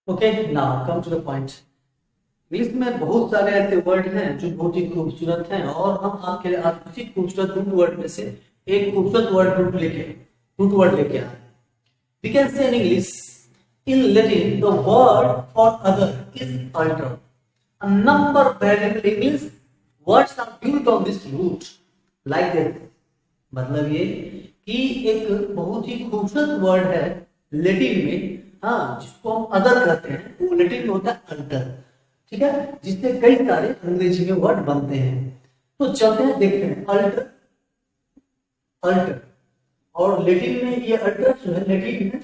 Okay, now come to the point. English में बहुत सारे ऐसे वर्ड हैं जो बहुत ही खूबसूरत हैं और हम आपके लिए आज उसी खूबसूरत रूट वर्ड में से एक खूबसूरत रूट वर्ड लेके आए। We can say in English, in Latin, the word for other is alter. A number of valuable English words are built on this root, like this. मतलब ये कि एक बहुत ही खूबसूरत वर्ड है लेटिन में, हाँ, जिसको हम अदर कहते हैं, वो लेटिन में होता है अल्टर। ठीक है, जिससे कई सारे अंग्रेजी में वर्ड बनते हैं। तो चलते हैं, देखते हैं अल्टर। अल्टर और लेटिन में ये अल्टर जो है लेटिन में,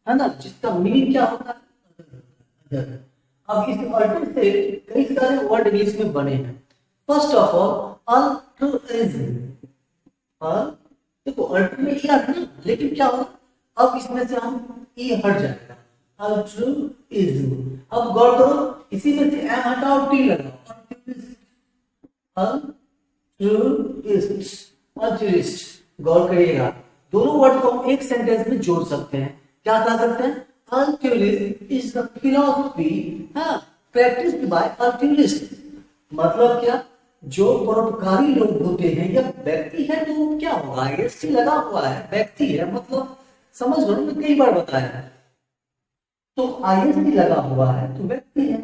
है ना, जिसका मीनिंग क्या होता है, अदर। अब इस अल्टर से कई सारे वर्ड इंग्लिश में बने हैं। First of all altruism. देखो अल्टर में ई आता है ना, लेकिन क्या होगा, अब इसमें से हम ई हट जाएगा, अल्ट्रुइज्म। अब गौर करो, इसी में से एम हटाओ, टी लगाओ, अल्ट्रुइस्ट। अल्ट्रुइस्ट, गौर करिएगा, दोनों वर्ड को हम एक सेंटेंस में जोड़ सकते हैं। क्या कह सकते हैं, altruism is the philosophy practised by altruist. मतलब क्या, जो परोपकारी लोग होते हैं या व्यक्ति है तो क्या होगा, एस टी लगा हुआ है, व्यक्ति है, मतलब समझ लो, मैं कई बार बताया है, तो आईएसटी लगा हुआ है तो व्यक्ति है,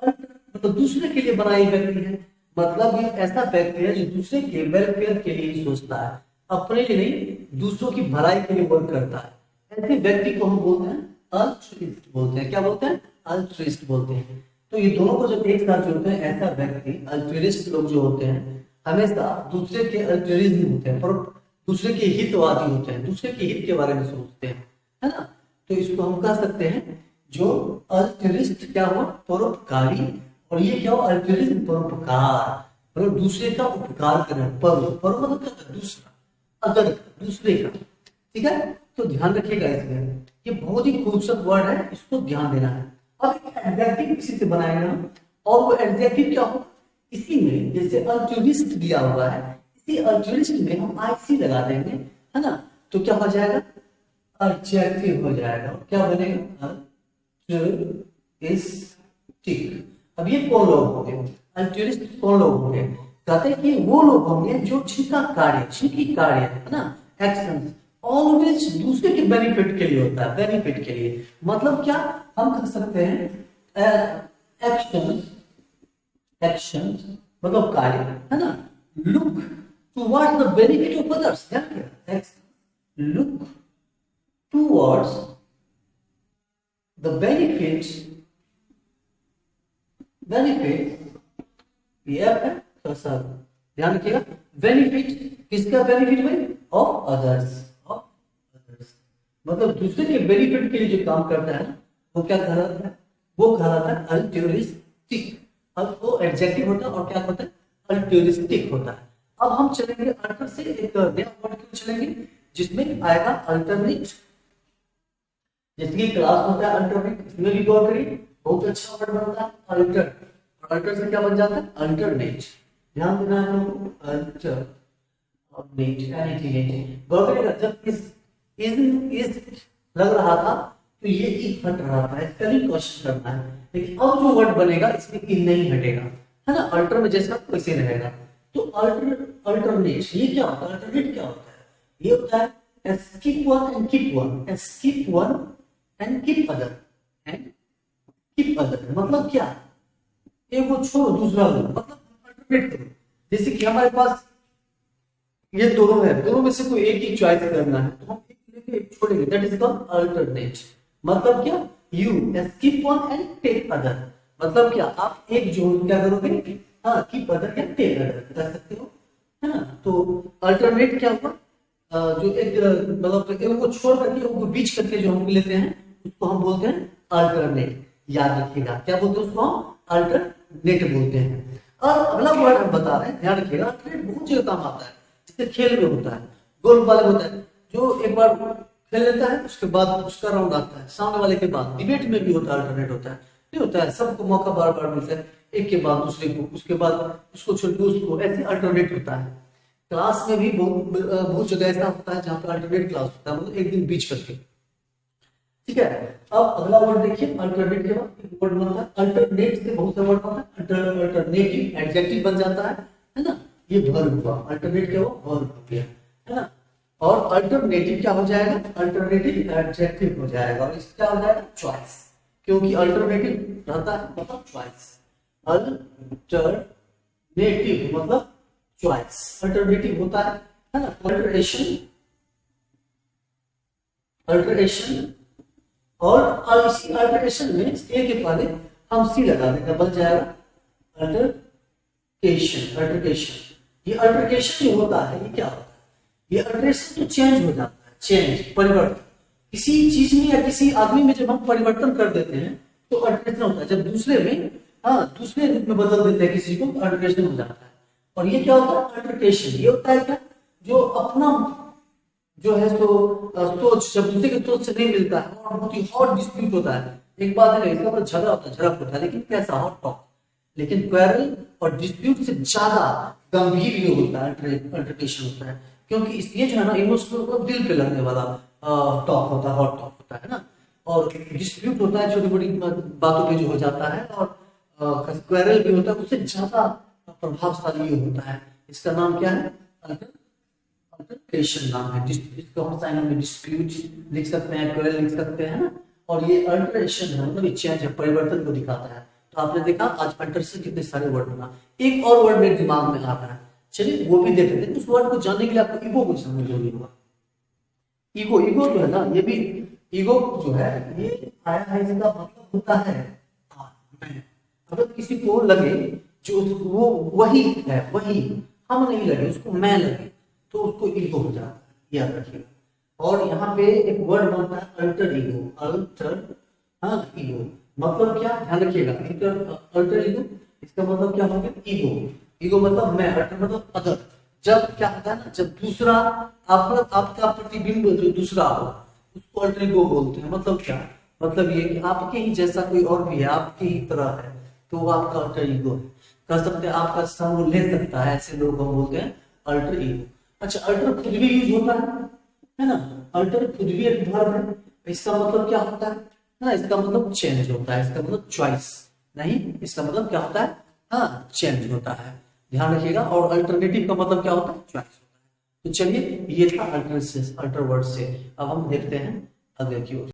मतलब दूसरे के लिए बनाई व्यक्ति है। मतलब ये ऐसा व्यक्ति है जो दूसरे के वेलफेयर के लिए ही सोचता है, अपने लिए नहीं, दूसरों की भलाई के लिए वर्क करता है। ऐसे व्यक्ति को हम बोलते हैं अल्ट्रुइस्ट बोलते हैं। क्या बोलते हैं, अल्ट्रुइस्ट बोलते हैं। तो ये दोनों को जब एक साथ जोड़ते हैं, ऐसा व्यक्ति, अल्ट्रुइस्ट लोग जो होते हैं हमेशा दूसरे के अल्ट्रुइज्म होते हैं, पर दूसरे के हितवादी होते हैं, दूसरे के हित के बारे में सोचते हैं, है ना। तो इसको हम कह सकते हैं जो अल्ट्रुइस्ट क्या हुआ, परोपकारी, और ये क्या हुआ, अल्ट्रुइज्म, परोपकार, मतलब दूसरे का उपकार करना। पर मतलब क्या, दूसरा, अदर, दूसरे का। ठीक है, तो ध्यान रखिएगा इसमें, ये बहुत ही खूबसूरत वर्ड है, इसको ध्यान देना है। अब एक एडजेक्टिव इसी से बनाएंगे हम, और वो एडजेक्टिव क्या होगा, इसी में जैसे अल्ट्रुइस्ट दिया हुआ है, इसी अल्ट्रुइस्ट में हम आईसी लगा देंगे, है ना, तो क्या हो जाएगा, एडजेक्टिव हो जाएगा। क्या बनेगा, अल्ट्रुइस्टिक। अब ये कौन लोग होंगे, अल्ट्रुइस्ट कौन लोग होंगे, कहते हैं कि वो लोग होंगे जो जिनका कार्य, जिनकी कार्य है ना, एक्शन ऑलवेज दूसरे के बेनिफिट के लिए होता है, बेनिफिट के लिए। मतलब क्या, हम कह सकते हैं एक्शन, एक्शन मतलब कार्य, है ना, look towards the benefit of others. Look towards the benefit ध्यान रखिएगा, बेनिफिट किसका बेनिफिट भाई, ऑफ अदर्स, ऑफ अदर्स। मतलब दूसरे के बेनिफिट के लिए जो काम करता है ना, वो क्या कहलाता है, वो कहलाता है अल्ट्रुइस्टिक। अब वो एडजेक्टिव होता है और क्या होता है, अल्ट्रुइस्टिक होता है। अब हम चलेंगे अल्टर से एक नया वर्ड क्यों चलेंगे, जिसमें आएगा अल्टरनेट। जैसे कि क्लास होता है अल्टरनेट, इसमें भी गौर करिए, बहुत अच्छा वर्ड बनता है अल्टर, और अल्टर से क्या बन जाता है, अल्टरनेट। ध्यान देना है लोगों, अल्टर और नेट, एनीथिंग। गौर करिएगा, जब इस लग रहा था तो ये ई हट रहा था, स्पेलिंग क्वेश्चन करना है, लेकिन अब जो वर्ड बनेगा इसमें ई नहीं हटेगा, है ना, अल्टर में जैसा वैसे रहेगा। तो अल्टरनेट, ये क्या होता है, अल्टरनेट क्या होता है, ये होता है skip one and keep one, skip one and keep other, and keep other। मतलब क्या, एक वो छोड़ो दूसरा लो, मतलब अल्टरनेट करो। जैसे कि हमारे पास ये दोनों है, दोनों में से कोई एक ही चॉइस करना है, तो हम एक लेके एक छोड़ेंगे, दैट इज कॉल्ड अल्टरनेट। मतलब क्या, you skip one and take other. मतलब क्या, आप एक जो क्या करोगे, हाँ, कीप अदर या टेक अदर कर सकते हो, है ना। तो अल्टरनेट क्या हुआ, जो एक मतलब एक को छोड़ करके उनको बीच करके जो हम लेते हैं उसको हम बोलते हैं अल्टरनेट। याद रखिएगा, क्या बोलते हैं उसको, हम अल्टरनेट बोलते हैं। और अगला वर्ड हम बता रहे हैं, ध्यान रखिएगा, अल्टरनेट बहुत जगह काम आता है, जैसे खेल में होता है, गोल्फ वाले होता है, जो एक बार खेल लेता है उसके बाद उसका राउंड आता है, सामने वाले के बाद। डिबेट में भी होता है, अल्टरनेट होता है, नहीं होता है, सबको मौका बार बार मिलता है, एक के बाद दूसरे को, उसके बाद उसको छोड़ के उसको, ऐसे अल्टरनेट होता है। क्लास में भी बहुत जगह ऐसा होता है जहाँ पे अल्टरनेट क्लास होता है, मतलब एक दिन बीच करके। ठीक है। अब अगला वर्ड देखिए, अल्टरनेट के बाद एक वर्ड बनता है, अल्टरनेट से बहुत से वर्ड बनता है, अल्टरनेटिव एडजेक्टिव बन जाता है ना, ये वर्ब हुआ, अल्टरनेट क्या हुआ, वर्ब हो गया, है ना। और अल्टरनेटिव क्या हो जाएगा, अल्टरनेटिव एडजेक्टिव हो जाएगा, और इसका क्या हो जाएगा, चॉइस, क्योंकि अल्टरनेटिव रहता है मतलब चॉइस, अल्टरनेटिव मतलब चॉइस, अल्टरनेटिव होता है ना। अल्टरेशन, अल्टरेशन, और इसी अल्टरेशन में ए के पहले हम सी लगा देंगे, बन जाएगा अल्टरकेशन, अल्टरकेशन। ये अल्टरकेशन जो होता है ये क्या होता है, ये अल्टरेशन तो चेंज हो जाता है, चेंज, परिवर्तन, किसी चीज में या किसी आदमी में जब हम परिवर्तन कर देते हैं तो अल्टरेशन होता है, जब दूसरे में, हाँ, दूसरे रूप में बदल देते हैं किसी को तो अल्टरेशन हो जाता है। और ये क्या होता है, अल्टरकेशन, ये होता है क्या, जो अपना जो है तो सोच जब दूसरे के सोच से नहीं मिलता है और बहुत ही हॉट डिस्प्यूट होता है, एक बात है इसका मतलब झगड़ा होता है, झड़प होता है, लेकिन कैसा, हॉट टॉक, लेकिन क्वेरल और डिस्प्यूट से ज्यादा गंभीर ये होता है, अल्टरकेशन होता है, क्योंकि इसलिए जो है ना इमोशनल मतलब दिल पे लगने वाला टॉक होता है, हॉट टॉक होता है ना। और डिस्प्यूट होता है छोटी बड़ी बातों पे जो हो जाता है, और क्वेरल भी होता है, उससे ज्यादा प्रभावशाली ये होता है। इसका नाम क्या है, अल्टरकेशन नाम है। इसको हम साइन में डिस्प्यूट लिख सकते हैं, क्वेरल लिख सकते हैं ना। और ये अल्टरेशन है मतलब चेंज है, परिवर्तन को दिखाता है। तो आपने देखा आज अल्टरेशन कितने सारे वर्ड बना, एक और वर्ड मेरे दिमाग में आ रहा है, चलिए वो भी देख लेते हैं। उस वर्ड को जानने के लिए आपको ईगो को समझना जरूरी होगा। ईगो, ईगो जो है ना, ये भी ईगो जो है ये आया है, इसका मतलब होता है मैं। अगर किसी को लगे जो वो वही है, वही हम नहीं लगे, उसको मैं लगे, तो उसको ईगो हो जाता है, याद रखिएगा। और यहाँ पे एक वर्ड बनता है अल्टर ईगो, अल्टर, हाँ, ईगो मतलब क्या, ध्यान रखिएगा, अल्टर ईगो इसका मतलब क्या हो गया, ईगो, ईगो मतलब मैं, अल्टर मतलब अदर। जब क्या होता है ना, जब दूसरा आपका प्रतिबिंब जो दूसरा हो उसको अल्टर ईगो बोलते हैं। मतलब क्या, मतलब ये कि आपके ही जैसा कोई और भी है, आपके ही तरह है, तो वो आपका अल्टर ईगो है। कह सकते हैं आपका समूह ले सकता है, ऐसे लोग हम बोलते हैं अल्टर ईगो। अच्छा, अल्टर खुद भी यूज होता है ना, अल्टर खुद भी एक वर्ब है। इसका मतलब क्या होता है ना, इसका मतलब चेंज होता है, इसका मतलब चॉइस नहीं, इसका मतलब क्या होता है, हाँ, चेंज होता है, ध्यान रखिएगा। और अल्टरनेटिव का मतलब क्या होता है, चॉइस होता है। तो चलिए ये था अल्टर वर्ड से। अब हम देखते हैं आगे की ओर।